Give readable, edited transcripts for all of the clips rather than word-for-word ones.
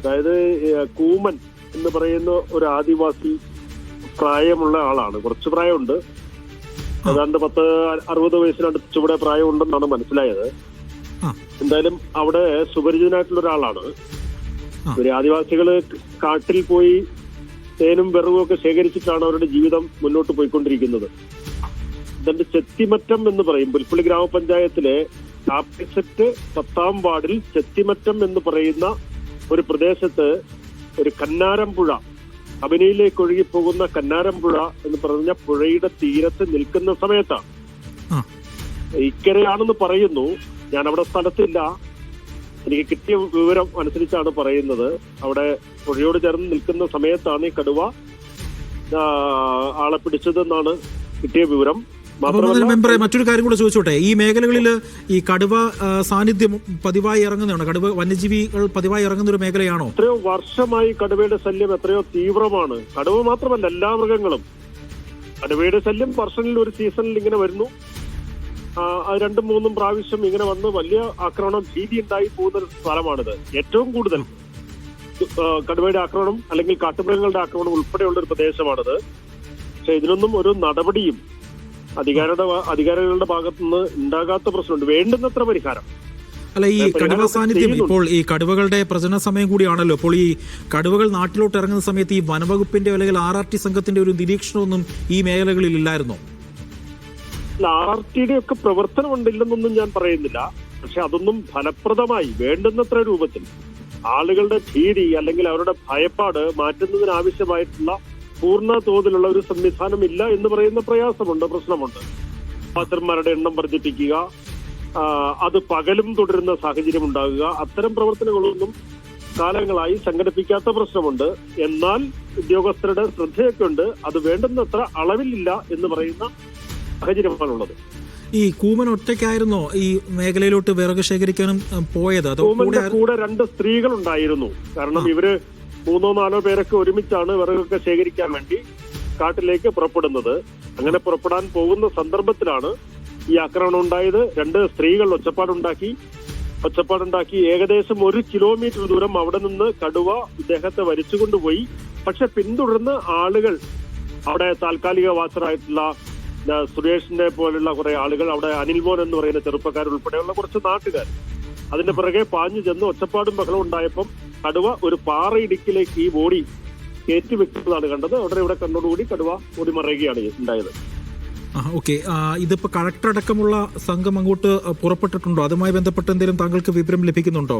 അതായത് കൂമൻ എന്ന് പറയുന്ന ഒരു ആദിവാസി പ്രായമുള്ള ആളാണ്. കുറച്ച് പ്രായമുണ്ട്, ഏതാണ്ട് 60 വയസ്സിനടുത്ത് ചുവടെ പ്രായമുണ്ടെന്നാണ് മനസ്സിലായത്. എന്തായാലും അവിടെ സുപരിചിതനായിട്ടുള്ള ഒരാളാണ്. ഒരു ആദിവാസികള് കാട്ടിൽ പോയി തേനും വിറകും ഒക്കെ ശേഖരിച്ചിട്ടാണ് അവരുടെ ജീവിതം മുന്നോട്ട് പോയിക്കൊണ്ടിരിക്കുന്നത്. ഇതെന്റെ ചെത്തിമറ്റം എന്ന് പറയും, പുൽപ്പള്ളി ഗ്രാമപഞ്ചായത്തിലെ കാപ്പിസെറ്റ് 10-ാം വാർഡിൽ ചെത്തിമറ്റം എന്ന് പറയുന്ന ഒരു പ്രദേശത്ത് ഒരു കന്നാരംപുഴ, കബനിയിലേക്ക് ഒഴുകിപ്പോകുന്ന കന്നാരംപുഴ എന്ന് പറഞ്ഞ പുഴയുടെ തീരത്ത് നിൽക്കുന്ന സമയത്താണ്. ഇക്കരയാണെന്ന് പറയുന്നു, ഞാൻ അവിടെ സ്ഥലത്തില്ല, എനിക്ക് കിട്ടിയ വിവരം അനുസരിച്ചാണ് പറയുന്നത്. അവിടെ പുഴയോട് ചേർന്ന് നിൽക്കുന്ന സമയത്താണ് ഈ കടുവ ആളെ പിടിച്ചതെന്നാണ് കിട്ടിയ വിവരം. മെമ്പറെ, മറ്റൊരു കാര്യം കൂടെ ചോദിച്ചോട്ടെ. ഈ മേഖലകളിൽ ഈ കടുവ സാന്നിധ്യം പതിവായി ഇറങ്ങുന്നതാണോ? കടുവ വന്യജീവികൾ പതിവായി ഇറങ്ങുന്ന ഒരു മേഖലയാണോ? എത്രയോ വർഷമായി കടുവയുടെ ശല്യം എത്രയോ തീവ്രമാണ്. കടുവ മാത്രമല്ല, എല്ലാ മൃഗങ്ങളും. കടുവയുടെ ശല്യം വർഷങ്ങളിൽ ഒരു സീസണിൽ ഇങ്ങനെ വരുന്നു, 2-3 പ്രാവശ്യം ഇങ്ങനെ വന്ന് വലിയ ആക്രമണം, ഭീതി ഉണ്ടായി പോകുന്ന ഒരു സ്ഥലമാണിത്. ഏറ്റവും കൂടുതൽ കടുവയുടെ ആക്രമണം അല്ലെങ്കിൽ കാട്ടുമൃഗങ്ങളുടെ ആക്രമണം ഉൾപ്പെടെയുള്ള ഒരു പ്രദേശമാണിത്. പക്ഷെ ഇതിനൊന്നും ഒരു നടപടിയും അധികാരികളുടെ ഭാഗത്തുനിന്ന് ഉണ്ടാകാത്ത പ്രശ്നമുണ്ട്. വേണ്ടുന്നത്ര പരിഹാരം അല്ല, ഈ കടുവ സാന്നിധ്യം ഇപ്പോൾ ഈ കടുവകളുടെ പ്രജനന സമയം കൂടിയാണല്ലോ. അപ്പോൾ ഈ കടുവകൾ നാട്ടിലോട്ട് ഇറങ്ങുന്ന സമയത്ത് ഈ വനവകുപ്പിന്റെ അല്ലെങ്കിൽ RRT സംഘത്തിന്റെ ഒരു നിരീക്ഷണമൊന്നും ഈ മേഖലകളിൽ ഇല്ലായിരുന്നോ? RRTയുടെ ഒക്കെ പ്രവർത്തനം ഉണ്ടില്ലെന്നൊന്നും ഞാൻ പറയുന്നില്ല. പക്ഷെ അതൊന്നും ഫലപ്രദമായി വേണ്ടുന്നത്ര രൂപത്തിൽ ആളുകളുടെ ഭീതി അല്ലെങ്കിൽ അവരുടെ ഭയപ്പാട് മാറ്റുന്നതിനാവശ്യമായിട്ടുള്ള പൂർണ്ണ തോതിലുള്ള ഒരു സംവിധാനം ഇല്ല എന്ന് പറയുന്ന പ്രശ്നമുണ്ട്. ഓഫീസർമാരുടെ എണ്ണം വർദ്ധിപ്പിക്കുക, അത് പകലും തുടരുന്ന സാഹചര്യം ഉണ്ടാകുക, അത്തരം പ്രവർത്തനങ്ങളൊന്നും കാലങ്ങളായി സംഘടിപ്പിക്കാത്ത പ്രശ്നമുണ്ട്. എന്നാൽ ഉദ്യോഗസ്ഥരുടെ ശ്രദ്ധയൊക്കെ ഉണ്ട്, അത് വേണ്ടുന്നത്ര അളവിലില്ല എന്ന് പറയുന്ന സാഹചര്യമാണുള്ളത്. ഈ കൂമൻ ഒറ്റയ്ക്കായിരുന്നോ ഈ മേഖലയിലോട്ട് വിറക് ശേഖരിക്കാനും പോയത്? കൂമന്റെ കൂടെ 2 സ്ത്രീകൾ ഉണ്ടായിരുന്നു. കാരണം ഇവര് 3-4 പേരൊക്കെ ഒരുമിച്ചാണ് വിറകൊക്കെ ശേഖരിക്കാൻ വേണ്ടി കാട്ടിലേക്ക് പുറപ്പെടുന്നത്. അങ്ങനെ പുറപ്പെടാൻ പോകുന്ന സന്ദർഭത്തിലാണ് ഈ ആക്രമണം ഉണ്ടായത്. 2 സ്ത്രീകൾ ഒച്ചപ്പാടുണ്ടാക്കി ഏകദേശം 1 കിലോമീറ്റർ ദൂരം അവിടെ നിന്ന് കടുവ ഇദ്ദേഹത്തെ വലിച്ചുകൊണ്ടുപോയി. പക്ഷെ പിന്തുടർന്ന് ആളുകൾ, അവിടെ താൽക്കാലിക വാസറായിട്ടുള്ള സുരേഷിന്റെ പോലുള്ള കുറെ ആളുകൾ, അവിടെ അനിൽമോൻ എന്ന് പറയുന്ന ചെറുപ്പക്കാരുൾപ്പെടെയുള്ള കുറച്ച് നാട്ടുകാർ അതിന്റെ പിറകെ പാഞ്ഞു ചെന്ന് ഒച്ചപ്പാടും ബഹളവും ഉണ്ടായപ്പം കടുവ ഒരു പാറയിടുക്കിലേക്ക് ഈ ബോഡി കയറ്റിവെക്കുന്നതാണ് കണ്ടത്. ഇവിടെ കണ്ടോടുകൂടി കടുവ ഓടി മറയുകയാണ് ഉണ്ടായത്. ഓക്കെ, ഇതിപ്പോ കളക്ടർ അടക്കമുള്ള സംഘം അങ്ങോട്ട് പുറപ്പെട്ടിട്ടുണ്ടോ? അതുമായി ബന്ധപ്പെട്ട് എന്തെങ്കിലും താങ്കൾക്ക് വിവരം ലഭിക്കുന്നുണ്ടോ?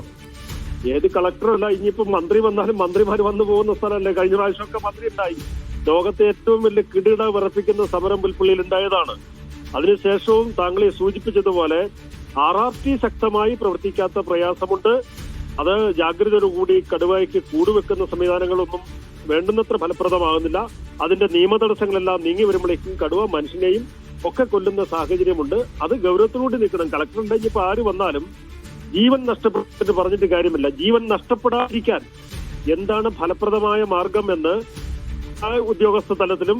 ഏത് കളക്ടറല്ല, ഇനിയിപ്പോ മന്ത്രി വന്നാലും മന്ത്രിമാർ വന്നു പോകുന്ന സ്ഥലമല്ലേ. കഴിഞ്ഞ പ്രാവശ്യമൊക്കെ മന്ത്രി ഉണ്ടായി. ലോകത്തെ ഏറ്റവും വലിയ കിടിട വിറപ്പിക്കുന്ന സമരം പുൽപ്പള്ളിയിൽ ഉണ്ടായതാണ്. അതിനുശേഷവും താങ്കളെ സൂചിപ്പിച്ചതുപോലെ RRT ശക്തമായി പ്രവർത്തിക്കാത്ത പ്രയാസമുണ്ട്. അത് ജാഗ്രതയോടുകൂടി കടുവയ്ക്ക് കൂടുവെക്കുന്ന സംവിധാനങ്ങളൊന്നും വേണ്ടുന്നത്ര ഫലപ്രദമാകുന്നില്ല. അതിന്റെ നിയമതടസ്സങ്ങളെല്ലാം നീങ്ങി വരുമ്പോഴേക്കും കടുവ മനുഷ്യനെയും ഒക്കെ കൊല്ലുന്ന സാഹചര്യമുണ്ട്. അത് ഗൗരവത്തിലൂടെ നിൽക്കണം. കളക്ടർ ഉണ്ടെങ്കിൽ ഇപ്പൊ ആര് വന്നാലും ജീവൻ നഷ്ടപ്പെട്ടിട്ട് പറഞ്ഞിട്ട് കാര്യമില്ല. ജീവൻ നഷ്ടപ്പെടാതിരിക്കാൻ എന്താണ് ഫലപ്രദമായ മാർഗം എന്ന് ഉദ്യോഗസ്ഥ തലത്തിലും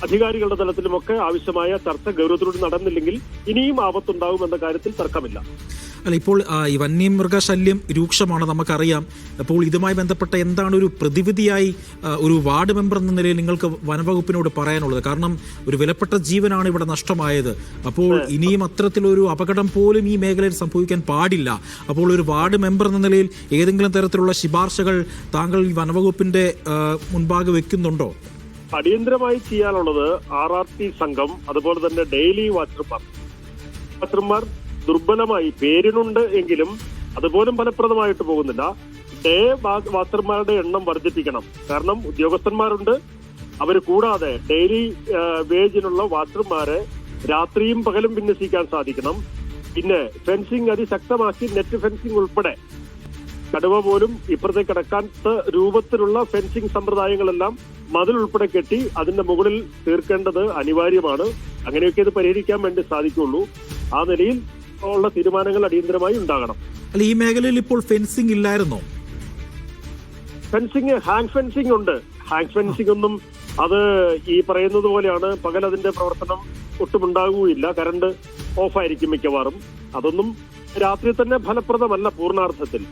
അധികാരികളുടെ തലത്തിലുമൊക്കെ ആവശ്യമായ ചർച്ച ഗൗരവത്തിലൂടെ നടന്നില്ലെങ്കിൽ ഇനിയും ആപത്തുണ്ടാകും എന്ന കാര്യത്തിൽ തർക്കമില്ല. അല്ല, ഇപ്പോൾ ഈ വന്യമൃഗശല്യം രൂക്ഷമാണ്, നമുക്കറിയാം. അപ്പോൾ ഇതുമായി ബന്ധപ്പെട്ട എന്താണ് ഒരു പ്രതിവിധിയായി ഒരു വാർഡ് മെമ്പർ എന്ന നിലയിൽ നിങ്ങൾക്ക് വനവകുപ്പിനോട് പറയാനുള്ളത്? കാരണം ഒരു വിലപ്പെട്ട ജീവനാണ് ഇവിടെ നഷ്ടമായത്. അപ്പോൾ ഇനിയും അത്തരത്തിലൊരു അപകടം പോലും ഈ മേഖലയിൽ സംഭവിക്കാൻ പാടില്ല. അപ്പോൾ ഒരു വാർഡ് മെമ്പർ എന്ന നിലയിൽ ഏതെങ്കിലും തരത്തിലുള്ള ശുപാർശകൾ താങ്കൾ ഈ വനവകുപ്പിന്റെ മുൻപാകെ വെക്കുന്നുണ്ടോ? അടിയന്തരമായി ചെയ്യാനുള്ളത് RRT സംഘം, അതുപോലെ തന്നെ ഡെയിലി വാച്ചർമാർ ദുർബലമായി പേരിനുണ്ട് എങ്കിലും അതുപോലും ഫലപ്രദമായിട്ട് പോകുന്നില്ല. ഡേ വാച്ചർമാരുടെ എണ്ണം വർദ്ധിപ്പിക്കണം. കാരണം ഉദ്യോഗസ്ഥന്മാരുണ്ട്, അവർ കൂടാതെ ഡെയിലി വേജിനുള്ള വാച്ചർമാരെ രാത്രിയും പകലും വിന്യസിക്കാൻ സാധിക്കണം. പിന്നെ ഫെൻസിങ് അതിശക്തമാക്കി, നെറ്റ് ഫെൻസിങ് ഉൾപ്പെടെ, കടുവ പോലും ഇപ്പുറത്തേക്ക് കടക്കാത്ത രൂപത്തിലുള്ള ഫെൻസിങ് സമ്പ്രദായങ്ങളെല്ലാം മതിൽ ഉൾപ്പെടെ കെട്ടി അതിന്റെ മുകളിൽ തീർക്കേണ്ടത് അനിവാര്യമാണ്. അങ്ങനെയൊക്കെ ഇത് പരിഹരിക്കാൻ വേണ്ടി സാധിക്കുള്ളൂ. ആ നിലയിൽ ഉള്ള തീരുമാനങ്ങൾ അടിയന്തരമായി ഉണ്ടാകണം. അല്ല, ഈ മേഖലയിൽ ഇപ്പോൾ ഫെൻസിങ് ഇല്ലായിരുന്നോ? ഹാങ് ഫെൻസിങ് ഉണ്ട്. ഹാങ് ഫെൻസിങ് ഒന്നും അത് ഈ പറയുന്നത് പോലെയാണ്. പകൽ അതിന്റെ പ്രവർത്തനം ഒട്ടും ഉണ്ടാകുകയില്ല. കറണ്ട് ഓഫായിരിക്കും മിക്കവാറും. അതൊന്നും രാത്രി തന്നെ ഫലപ്രദമല്ല പൂർണ്ണാർത്ഥത്തിൽ.